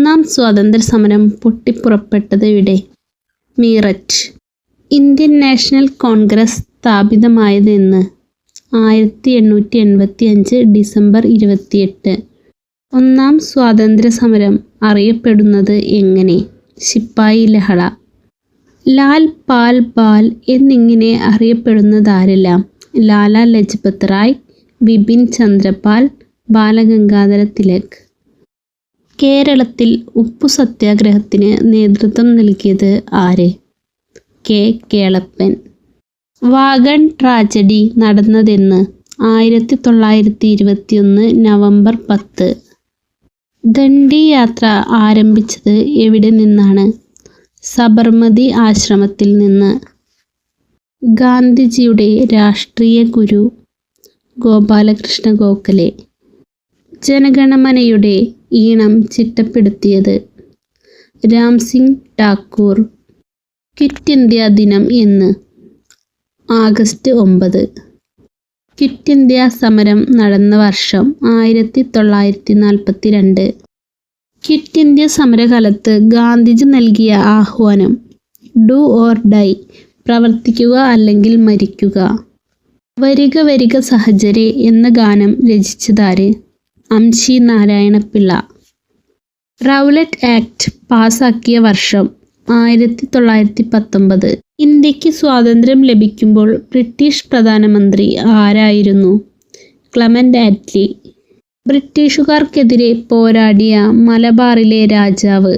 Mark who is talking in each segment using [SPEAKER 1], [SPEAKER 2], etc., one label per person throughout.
[SPEAKER 1] ഒന്നാം സ്വാതന്ത്ര്യ സമരം പൊട്ടിപ്പുറപ്പെട്ടത് എവിടെ? മീററ്റ്. ഇന്ത്യൻ നാഷണൽ കോൺഗ്രസ് സ്ഥാപിതമായത് എന്ന്? 1885 ഡിസംബർ 28. ഒന്നാം സ്വാതന്ത്ര്യ സമരം അറിയപ്പെടുന്നത് എങ്ങനെ? ശിപ്പായി ലഹള. ലാൽ പാൽ ബാൽ എന്നിങ്ങനെ അറിയപ്പെടുന്നതാരെല്ലാം? ലാല ലജ്പത് റായ്, ബിപിൻ ചന്ദ്രപാൽ, ബാലഗംഗാധര തിലക്. കേരളത്തിൽ ഉപ്പു സത്യാഗ്രഹത്തിന് നേതൃത്വം നൽകിയത് ആര്? കെ കേളപ്പൻ. വാഗൺ ട്രാജഡി നടന്നതെന്ന്? 1921 നവംബർ 10. ദണ്ഡി യാത്ര ആരംഭിച്ചത് എവിടെ നിന്നാണ്? സബർമതി ആശ്രമത്തിൽ നിന്ന്. ഗാന്ധിജിയുടെ രാഷ്ട്രീയ ഗുരു? ഗോപാലകൃഷ്ണ ഗോഖലെ. ജനഗണമനയുടെ ഈണം ചിട്ടപ്പെടുത്തിയത്? രാംസിംഗ് ഠാക്കൂർ. ക്വിറ്റ് ഇന്ത്യ ദിനം എന്ന്? ആഗസ്റ്റ് 9. ക്വിറ്റ് ഇന്ത്യ സമരം നടന്ന വർഷം? 1942. ക്വിറ്റ് ഇന്ത്യ സമരകാലത്ത് ഗാന്ധിജി നൽകിയ ആഹ്വാനം? ഡു ഓർ ഡൈ, പ്രവർത്തിക്കുക അല്ലെങ്കിൽ മരിക്കുക. വരിക വരിക സഹചരേ എന്ന ഗാനം രചിച്ചതാര്? അംശി നാരായണപിള്ള. റൗലറ്റ് ആക്ട് പാസാക്കിയ വർഷം? 1919. ഇന്ത്യക്ക് സ്വാതന്ത്ര്യം ലഭിക്കുമ്പോൾ ബ്രിട്ടീഷ് പ്രധാനമന്ത്രി ആരായിരുന്നു? Clement Attlee. ബ്രിട്ടീഷുകാർക്കെതിരെ പോരാടിയ മലബാറിലെ രാജാവ്?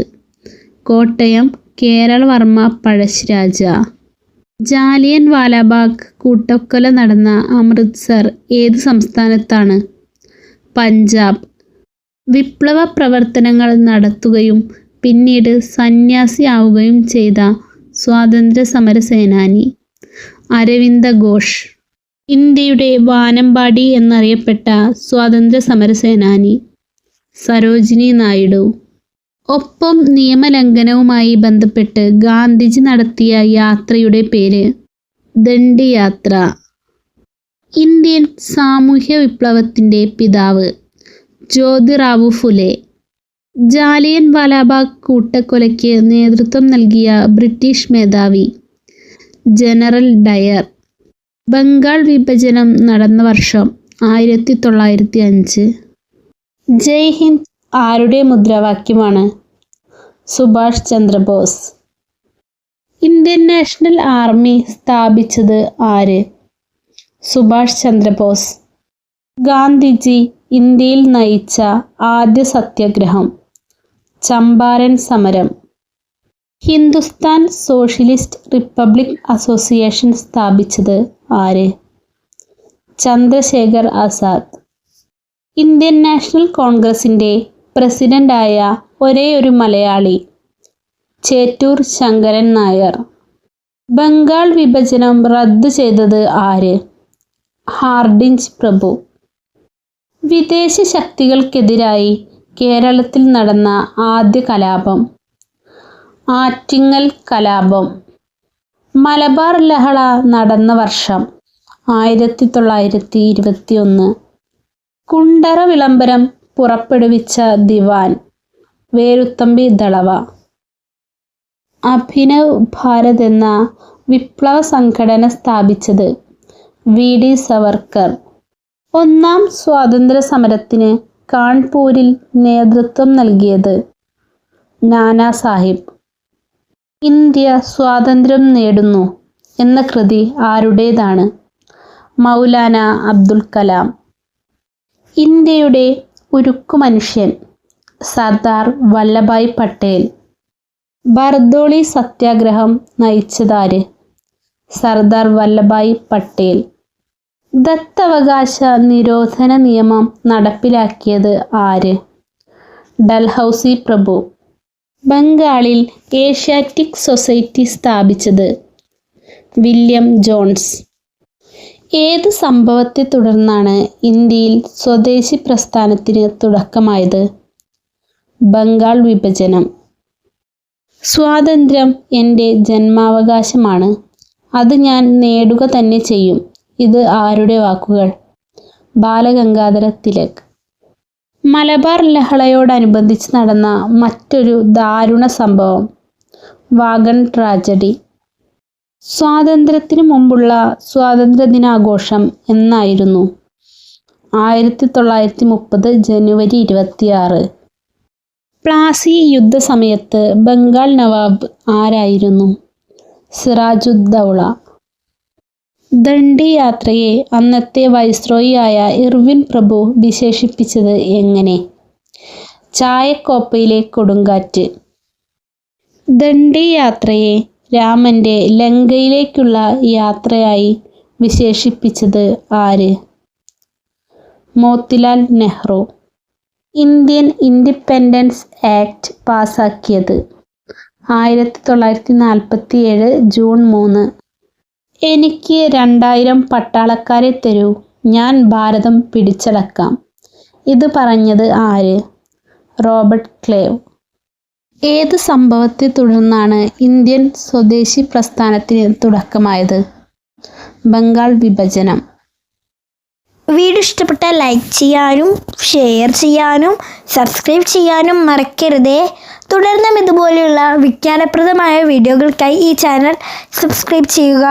[SPEAKER 1] കോട്ടയം കേരളവർമ്മ പഴശ്ശിരാജ. ജാലിയൻ വാലാബാഗ് കൂട്ടക്കൊല നടന്ന അമൃത്സർ ഏത് സംസ്ഥാനത്താണ്? പഞ്ചാബ്. വിപ്ലവ പ്രവർത്തനങ്ങൾ നടത്തുകയും പിന്നീട് സന്യാസി ആവുകയും ചെയ്ത സ്വാതന്ത്ര്യ സമര സേനാനി? അരവിന്ദ ഘോഷ്. ഇന്ത്യയുടെ വാനമ്പാടി എന്നറിയപ്പെട്ട സ്വാതന്ത്ര്യ സമര സേനാനി? സരോജിനി നായിഡു. ഒപ്പം നിയമലംഘനവുമായി ബന്ധപ്പെട്ട് ഗാന്ധിജി നടത്തിയ യാത്രയുടെ പേര്? ദണ്ഡി യാത്ര. ഇന്ത്യൻ സാമൂഹ്യ വിപ്ലവത്തിൻ്റെ പിതാവ്? ജ്യോതിറാവു ഫുലെ. ജാലിയൻ വാലാബാഗ് കൂട്ടക്കൊലയ്ക്ക് നേതൃത്വം നൽകിയ ബ്രിട്ടീഷ് മേധാവി? General Dyer. ബംഗാൾ വിഭജനം നടന്ന വർഷം? 1905. ജയ് ഹിന്ദ് ആരുടെ മുദ്രാവാക്യമാണ്? Subhash Chandrabose. Indian National Army സ്ഥാപിച്ചത് ആര്? സുഭാഷ് ചന്ദ്രബോസ്. ഗാന്ധിജി ഇന്ത്യയിൽ നയിച്ച ആദ്യ സത്യാഗ്രഹം? ചമ്പാരൻ സമരം. ഹിന്ദുസ്ഥാൻ സോഷ്യലിസ്റ്റ് റിപ്പബ്ലിക് അസോസിയേഷൻ സ്ഥാപിച്ചത് ആര്? ചന്ദ്രശേഖർ ആസാദ്. ഇന്ത്യൻ നാഷണൽ കോൺഗ്രസിൻ്റെ പ്രസിഡന്റായ ഒരേയൊരു മലയാളി? ചേറ്റൂർ ശങ്കരൻ നായർ. ബംഗാൾ വിഭജനം റദ്ദു ചെയ്തത് ആര്? ഹാർഡിഞ്ച് പ്രഭു. വിദേശ ശക്തികൾക്കെതിരായി കേരളത്തിൽ നടന്ന ആദ്യ കലാപം? ആറ്റിങ്ങൽ കലാപം. മലബാർ ലഹള നടന്ന വർഷം? 1921. കുണ്ടറ വിളംബരം പുറപ്പെടുവിച്ച ദിവാൻ? വേലുത്തമ്പി ദളവ. അഭിനവ് ഭാരത് എന്ന വിപ്ലവ സംഘടന സ്ഥാപിച്ചത്? V D Savarkar. ഒന്നാം സ്വാതന്ത്ര്യ സമരത്തിന് കാൺപൂരിൽ നേതൃത്വം നൽകിയത്? നാനാ സാഹിബ്. ഇന്ത്യ സ്വാതന്ത്ര്യം നേടുന്നു എന്ന കൃതി ആരുടേതാണ്? മൗലാന അബ്ദുൽ കലാം. ഇന്ത്യയുടെ ഉരുക്കു മനുഷ്യൻ? സർദാർ വല്ലഭായ് പട്ടേൽ. ബർദോളി സത്യാഗ്രഹം നയിച്ചതാര്? സർദാർ വല്ലഭായ് പട്ടേൽ. ദത്തവകാശ നിരോധന നിയമം നടപ്പിലാക്കിയത് ആര്? ഡൽഹൌസി പ്രഭു. ബംഗാളിൽ ഏഷ്യാറ്റിക് സൊസൈറ്റി സ്ഥാപിച്ചത്? William Jones. ഏത് സംഭവത്തെ തുടർന്നാണ് ഇന്ത്യയിൽ സ്വദേശി പ്രസ്ഥാനത്തിന് തുടക്കമായത്? ബംഗാൾ വിഭജനം. സ്വാതന്ത്ര്യം എൻ്റെ ജന്മാവകാശമാണ്, അത് ഞാൻ നേടുക തന്നെ ചെയ്യും. ഇത് ആരുടെ വാക്കുകൾ? ബാലഗംഗാധര തിലക്. മലബാർ ലഹളയോടനുബന്ധിച്ച് നടന്ന മറ്റൊരു ദാരുണ സംഭവം വാഗൺ ട്രാജഡി. സ്വാതന്ത്ര്യത്തിനു മുമ്പുള്ള സ്വാതന്ത്ര്യദിനാഘോഷം എന്നായിരുന്നു? 1930 ജനുവരി 26. പ്ലാസി യുദ്ധസമയത്ത് ബംഗാൾ നവാബ് ആരായിരുന്നു? സിറാജുദ്ദൗള. ദണ്ഡി യാത്രയെ അന്നത്തെ വൈസ്രോയിയായ ഇർവിൻ പ്രഭു വിശേഷിപ്പിച്ചത് എങ്ങനെ? ചായക്കോപ്പയിലെ കൊടുങ്കാറ്റ്. ദണ്ഡി യാത്രയെ രാമന്റെ ലങ്കയിലേക്കുള്ള യാത്രയായി വിശേഷിപ്പിച്ചത് ആര്? Motilal Nehru. Indian independence act പാസാക്കിയത് 1947 ജൂൺ 3. എനിക്ക് 2000 പട്ടാളക്കാരെ തരൂ, ഞാൻ ഭാരതം പിടിച്ചടക്കാം. ഇത് പറഞ്ഞത് ആര്? Robert Clive. ഏത് സംഭവത്തെ തുടർന്നാണ് ഇന്ത്യൻ സ്വദേശി പ്രസ്ഥാനത്തിന് തുടക്കമായത്? ബംഗാൾ വിഭജനം.
[SPEAKER 2] വീഡിയോ ഇഷ്ടപ്പെട്ടാൽ ലൈക്ക് ചെയ്യാനും ഷെയർ ചെയ്യാനും സബ്സ്ക്രൈബ് ചെയ്യാനും മറക്കരുതേ. തുടർന്നും ഇതുപോലെയുള്ള വിജ്ഞാനപ്രദമായ വീഡിയോകൾക്കായി ഈ ചാനൽ സബ്സ്ക്രൈബ് ചെയ്യുക.